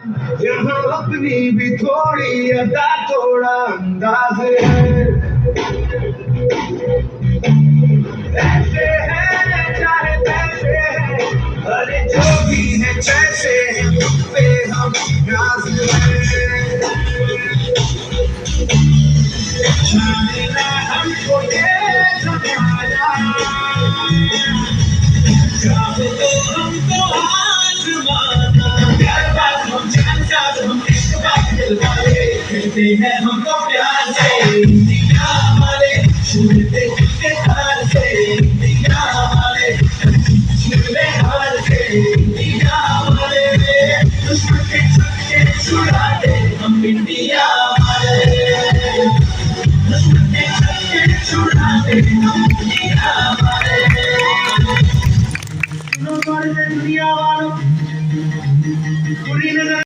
यहाँ अपनी भी थोड़ी अदा थोड़ा अंदाज है। ऐसे हैं चाहे तैसे हैं, अरे जो भी है कैसे हैं तुम पे हम नाज है। जाने ना हमको ये जमाना, चाहो तो हमको आजमाना। प्यार बात हम जान जात हम इश्क बात दिल वाले, कहते हैं हमको प्यार से इंडिया वाले, छूटते छूटते हार से इंडिया वाले, छूटते हार से इंडिया वाले, दुश्मन के छक्के छुड़ा दे हम इंडिया